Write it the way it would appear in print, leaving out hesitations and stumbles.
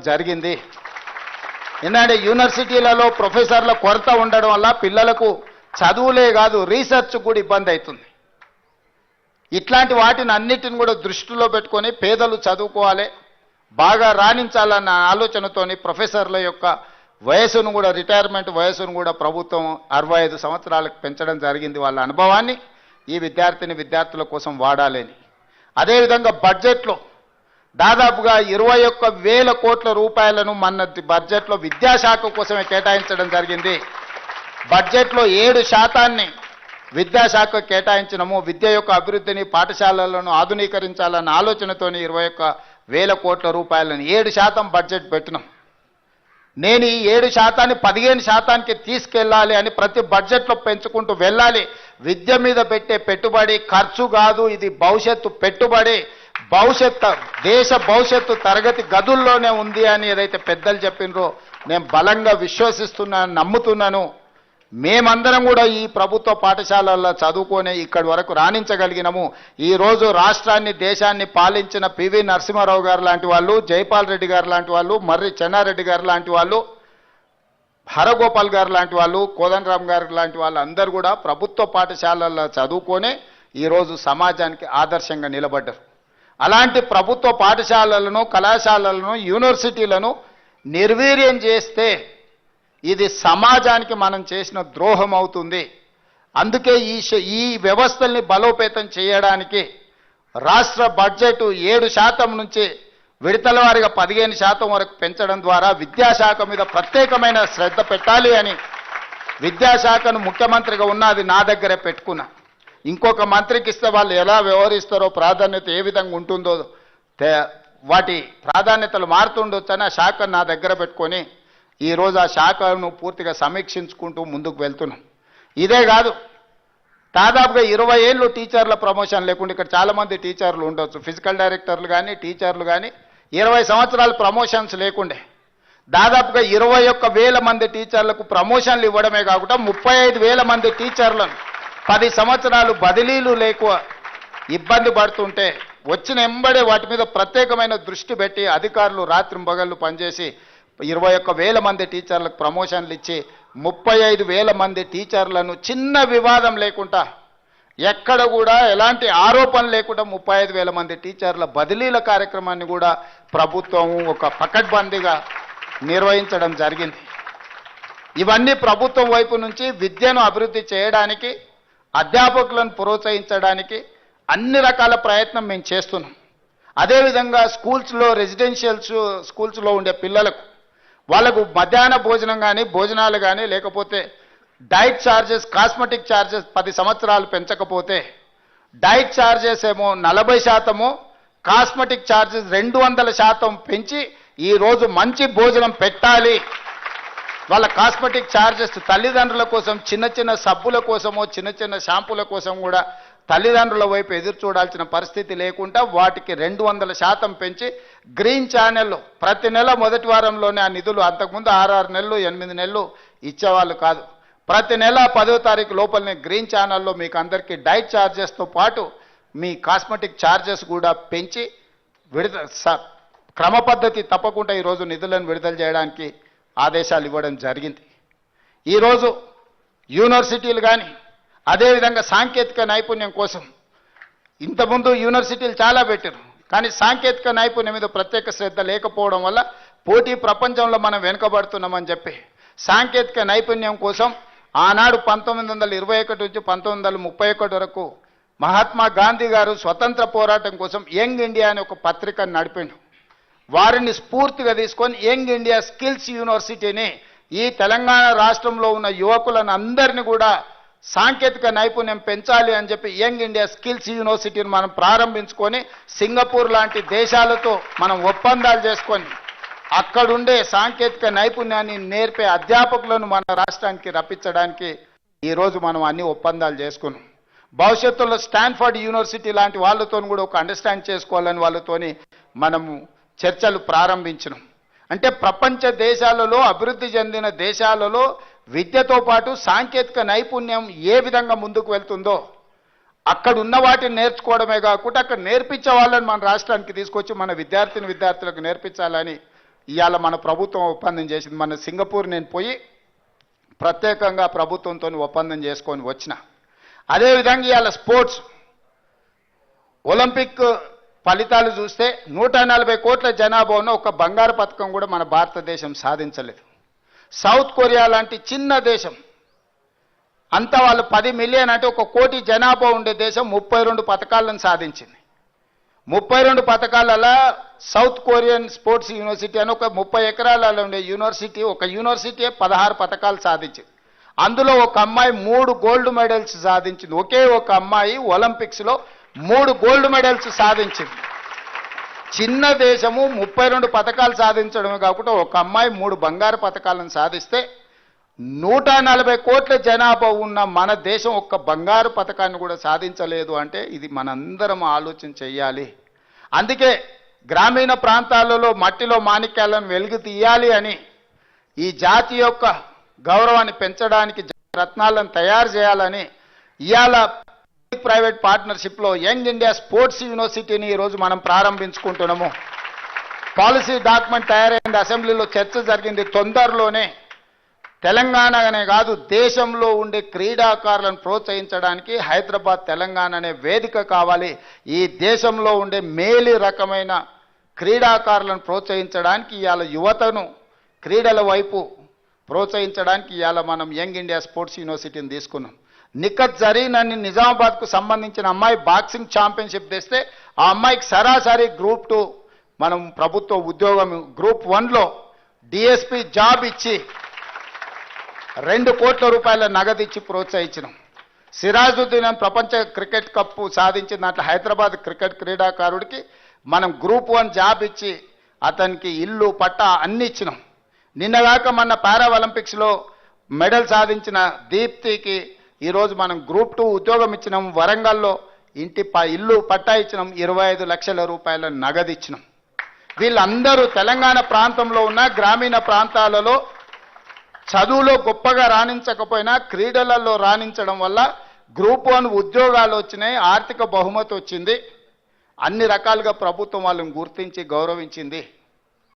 జరిగింది. ఎందుకంటే యూనివర్సిటీలలో ప్రొఫెసర్ల కొరత ఉండడం వల్ల పిల్లలకు చదువులే కాదు రీసెర్చ్ కూడా ఇబ్బంది అవుతుంది. ఇట్లాంటి వాటిని అన్నిటిని కూడా దృష్టిలో పెట్టుకొని పేదలు చదువుకోవాలి, బాగా రాణించాలన్న ఆలోచనతోని ప్రొఫెసర్ల యొక్క వయసును కూడా రిటైర్మెంట్ వయసును కూడా ప్రభుత్వం 65 సంవత్సరాలకు పెంచడం జరిగింది. వాళ్ళ అనుభవాన్ని ఈ విద్యార్థుల కోసం వాడాలని. అదేవిధంగా బడ్జెట్లో దాదాపుగా 21,000 కోట్ల రూపాయలను మన బడ్జెట్లో విద్యాశాఖ కోసమే కేటాయించడం జరిగింది. బడ్జెట్లో 7% విద్యాశాఖ కేటాయించినము. విద్య యొక్క అభివృద్ధిని పాఠశాలలను ఆధునీకరించాలన్న ఆలోచనతోని 21,000 కోట్ల రూపాయలను 7% బడ్జెట్ పెట్టినాం. నేను ఈ 7%ని 15%కి తీసుకెళ్ళాలి అని ప్రతి బడ్జెట్లో పెంచుకుంటూ వెళ్ళాలి. విద్య మీద పెట్టే పెట్టుబడి ఖర్చు కాదు, ఇది భవిష్యత్తు పెట్టుబడి. దేశ భవిష్యత్తు తరగతి గదుల్లోనే ఉంది అని ఏదైతే పెద్దలు చెప్పినరో నేను బలంగా విశ్వసిస్తున్నాను, నమ్ముతున్నాను. మేమందరం కూడా ఈ ప్రభుత్వ పాఠశాలల్లో చదువుకొని ఇక్కడి వరకు రాణించగలిగినాము. ఈరోజు రాష్ట్రాన్ని దేశాన్ని పాలించిన పివి నరసింహారావు గారు లాంటి వాళ్ళు, జైపాల్ రెడ్డి గారు లాంటి వాళ్ళు, మర్రి చెన్నారెడ్డి గారు లాంటి వాళ్ళు, హరగోపాల్ గారు లాంటి వాళ్ళు, కోదండరామ్ గారు లాంటి వాళ్ళు అందరూ కూడా ప్రభుత్వ పాఠశాలల్లో చదువుకొని ఈరోజు సమాజానికి ఆదర్శంగా నిలబడ్డారు. అలాంటి ప్రభుత్వ పాఠశాలలను, కళాశాలలను, యూనివర్సిటీలను నిర్వీర్యం చేస్తే ఇది సమాజానికి మనం చేసిన ద్రోహం అవుతుంది. అందుకే ఈ వ్యవస్థల్ని బలోపేతం చేయడానికి రాష్ట్ర బడ్జెట్ 7% నుంచి విడతల వారీగా 15% వరకు పెంచడం ద్వారా విద్యాశాఖ మీద ప్రత్యేకమైన శ్రద్ధ పెట్టాలి అని విద్యాశాఖను ముఖ్యమంత్రిగా ఉన్నది నా దగ్గరే పెట్టుకున్నా. ఇంకొక మంత్రికి ఇస్తే వాళ్ళు ఎలా వ్యవహరిస్తారో, ప్రాధాన్యత ఏ విధంగా ఉంటుందో, వాటి ప్రాధాన్యతలు మారుతుండొచ్చని ఆ శాఖను నా దగ్గర పెట్టుకొని ఈరోజు ఆ శాఖను పూర్తిగా సమీక్షించుకుంటూ ముందుకు వెళ్తున్నాం. ఇదే కాదు, దాదాపుగా 20 ఏళ్ళు టీచర్ల ప్రమోషన్ లేకుండా ఇక్కడ చాలామంది టీచర్లు ఉండొచ్చు, ఫిజికల్ డైరెక్టర్లు కానీ టీచర్లు కానీ 20 సంవత్సరాలు ప్రమోషన్స్ లేకుండే దాదాపుగా 21,000 మంది టీచర్లకు ప్రమోషన్లు ఇవ్వడమే కాకుండా 35,000 మంది టీచర్లను 10 సంవత్సరాలు బదిలీలు లేక ఇబ్బంది పడుతుంటే వచ్చిన ఎంబడే వాటి మీద ప్రత్యేకమైన దృష్టి పెట్టి అధికారులు రాత్రింబగళ్ళు పనిచేసి 21,000 మంది టీచర్లకు ప్రమోషన్లు ఇచ్చి 35,000 మంది టీచర్లను చిన్న వివాదం లేకుండా, ఎక్కడ కూడా ఎలాంటి ఆరోపణ లేకుండా 35,000 మంది టీచర్ల బదిలీల కార్యక్రమాన్ని కూడా ప్రభుత్వం ఒక పకడ్బందీగా నిర్వహించడం జరిగింది. ఇవన్నీ ప్రభుత్వం వైపు నుంచి విద్యను అభివృద్ధి చేయడానికి, అధ్యాపకులను ప్రోత్సహించడానికి అన్ని రకాల ప్రయత్నం మేము చేస్తున్నాం. అదేవిధంగా స్కూల్స్లో, రెసిడెన్షియల్ స్కూల్స్లో ఉండే పిల్లలకు వాళ్ళకు మధ్యాహ్న భోజనం కానీ, భోజనాలు కానీ, లేకపోతే డైట్ ఛార్జెస్, కాస్మెటిక్ ఛార్జెస్ 10 సంవత్సరాలు పెంచకపోతే డైట్ ఛార్జెస్ ఏమో 40%, కాస్మెటిక్ ఛార్జెస్ 200% పెంచి ఈరోజు మంచి భోజనం పెట్టాలి. వాళ్ళ కాస్మెటిక్ ఛార్జెస్ తల్లిదండ్రుల కోసం, చిన్న చిన్న సబ్బుల కోసమో, చిన్న చిన్న షాంపూల కోసం కూడా తల్లిదండ్రుల వైపు ఎదురు చూడాల్సిన పరిస్థితి లేకుండా వాటికి 200% పెంచి గ్రీన్ ఛానల్లో ప్రతి నెల మొదటి వారంలోనే ఆ నిధులు, అంతకుముందు 6 నెలలు 8 నెలలు ఇచ్చేవాళ్ళు కాదు, ప్రతి నెల 10వ తారీఖు లోపలనే గ్రీన్ ఛానల్లో మీకు అందరికీ డైట్ ఛార్జెస్తో పాటు మీ కాస్మెటిక్ ఛార్జెస్ కూడా పెంచి క్రమ పద్ధతి తప్పకుండా ఈరోజు నిధులను విడుదల చేయడానికి ఆదేశాలు ఇవ్వడం జరిగింది. ఈరోజు యూనివర్సిటీలు కానీ, అదేవిధంగా సాంకేతిక నైపుణ్యం కోసం ఇంతకుముందు యూనివర్సిటీలు చాలా పెట్టారు, కానీ సాంకేతిక నైపుణ్యం మీద ప్రత్యేక శ్రద్ధ లేకపోవడం వల్ల పోటీ ప్రపంచంలో మనం వెనుకబడుతున్నామని చెప్పి సాంకేతిక నైపుణ్యం కోసం ఆనాడు 1921 నుంచి 1931 వరకు మహాత్మా గాంధీ గారు స్వతంత్ర పోరాటం కోసం యంగ్ ఇండియా అనే ఒక పత్రికను నడిపిండు. వారిని స్ఫూర్తిగా తీసుకొని యంగ్ ఇండియా స్కిల్స్ యూనివర్సిటీని ఈ తెలంగాణ రాష్ట్రంలో ఉన్న యువకులను అందరినీ కూడా సాంకేతిక నైపుణ్యం పెంచాలి అని చెప్పి యంగ్ ఇండియా స్కిల్స్ యూనివర్సిటీని మనం ప్రారంభించుకొని సింగపూర్ లాంటి దేశాలతో మనం ఒప్పందాలు చేసుకొని అక్కడుండే సాంకేతిక నైపుణ్యాన్ని నేర్పే అధ్యాపకులను మన రాష్ట్రానికి రప్పించడానికి ఈరోజు మనం అన్ని ఒప్పందాలు చేసుకున్నాం. భవిష్యత్తులో స్టాన్ఫర్డ్ యూనివర్సిటీ లాంటి వాళ్ళతో కూడా ఒక అండర్స్టాండ్ చేసుకోవాలని వాళ్ళతోని మనము చర్చలు ప్రారంభించినాం. అంటే ప్రపంచ దేశాలలో, అభివృద్ధి చెందిన దేశాలలో విద్యతో పాటు సాంకేతిక నైపుణ్యం ఏ విధంగా ముందుకు వెళ్తుందో అక్కడ ఉన్న వాటిని నేర్చుకోవడమే కాకుండా అక్కడ నేర్పించే వాళ్ళని మన రాష్ట్రానికి తీసుకొచ్చి మన విద్యార్థులకు నేర్పించాలని ఇవాళ మన ప్రభుత్వం ఒప్పందం చేసింది. మన సింగపూర్ నేను పోయి ప్రత్యేకంగా ప్రభుత్వంతో ఒప్పందం చేసుకొని వచ్చిన. అదేవిధంగా ఇవాళ స్పోర్ట్స్ ఒలింపిక్ ఫలితాలు చూస్తే 140 కోట్ల జనాభా ఉన్న ఒక బంగారు పథకం కూడా మన భారతదేశం సాధించలేదు. సౌత్ కొరియా లాంటి చిన్న దేశం అంతా వాళ్ళు 10 మిలియన్ అంటే 1 కోటి జనాభా ఉండే దేశం 32 పథకాలను సాధించింది. 32 పథకాలలో సౌత్ కొరియన్ స్పోర్ట్స్ యూనివర్సిటీ అని ఒక 30 ఎకరాలలో ఉండే యూనివర్సిటీ, ఒక యూనివర్సిటీ 16 పథకాలు సాధించింది. అందులో ఒక అమ్మాయి 3 గోల్డ్ మెడల్స్ సాధించింది. ఒకే ఒక అమ్మాయి ఒలింపిక్స్లో 3 గోల్డ్ మెడల్స్ సాధించింది. చిన్న దేశము 32 పథకాలు సాధించడమే కాకుండా ఒక అమ్మాయి 3 బంగారు పథకాలను సాధిస్తే 140 కోట్ల జనాభా ఉన్న మన దేశం ఒక్క బంగారు పథకాన్ని కూడా సాధించలేదు అంటే ఇది మనందరం ఆలోచన చేయాలి. అందుకే గ్రామీణ ప్రాంతాలలో మట్టిలో మాణిక్యాలను వెలుగు తీయాలి అని ఈ జాతి యొక్క గౌరవాన్ని పెంచడానికి రత్నాలను తయారు చేయాలని ఇవాళ ప్రైవేట్ పార్ట్నర్షిప్లో యంగ్ ఇండియా స్పోర్ట్స్ యూనివర్సిటీని ఈరోజు మనం ప్రారంభించుకుంటున్నాము. పాలసీ డాక్యుమెంట్ తయారైంది, అసెంబ్లీలో చర్చ జరిగింది. తొందరలోనే తెలంగాణనే కాదు దేశంలో ఉండే క్రీడాకారులను ప్రోత్సహించడానికి హైదరాబాద్ తెలంగాణ అనే వేదిక కావాలి. ఈ దేశంలో ఉండే మేలి రకమైన క్రీడాకారులను ప్రోత్సహించడానికి ఇవాళ యువతను క్రీడల వైపు ప్రోత్సహించడానికి ఇవాళ మనం యంగ్ ఇండియా స్పోర్ట్స్ యూనివర్సిటీని తీసుకున్నాం. నిఖత్ జరీన్ అని నిజామాబాద్కు సంబంధించిన అమ్మాయి బాక్సింగ్ ఛాంపియన్షిప్ తెస్తే ఆ అమ్మాయికి సరాసరి గ్రూప్ 2 మనం ప్రభుత్వ ఉద్యోగం, గ్రూప్ 1లో డిఎస్పీ జాబ్ ఇచ్చి 2 కోట్ల రూపాయల నగదు ఇచ్చి ప్రోత్సహించినాం. సిరాజుద్దీన్ అని ప్రపంచ క్రికెట్ కప్ సాధించిన దాంట్లో హైదరాబాద్ క్రికెట్ క్రీడాకారుడికి మనం గ్రూప్ 1 జాబ్ ఇచ్చి అతనికి ఇల్లు పట్టా అన్ని ఇచ్చినాం. నిన్నగాక మన పారా ఒలింపిక్స్లో మెడల్ సాధించిన దీప్తికి ఈరోజు మనం గ్రూప్ 2 ఉద్యోగం ఇచ్చినాం. వరంగల్లో ఇల్లు పట్టా ఇచ్చినాం. 25 లక్షల రూపాయల నగదు ఇచ్చినాం. వీళ్ళందరూ తెలంగాణ ప్రాంతంలో ఉన్న గ్రామీణ ప్రాంతాలలో చదువులో గొప్పగా రాణించకపోయినా క్రీడలలో రాణించడం వల్ల గ్రూప్ 1 ఉద్యోగాలు వచ్చినాయి, ఆర్థిక బహుమతి వచ్చింది. అన్ని రకాలుగా ప్రభుత్వం వాళ్ళని గుర్తించి గౌరవించింది.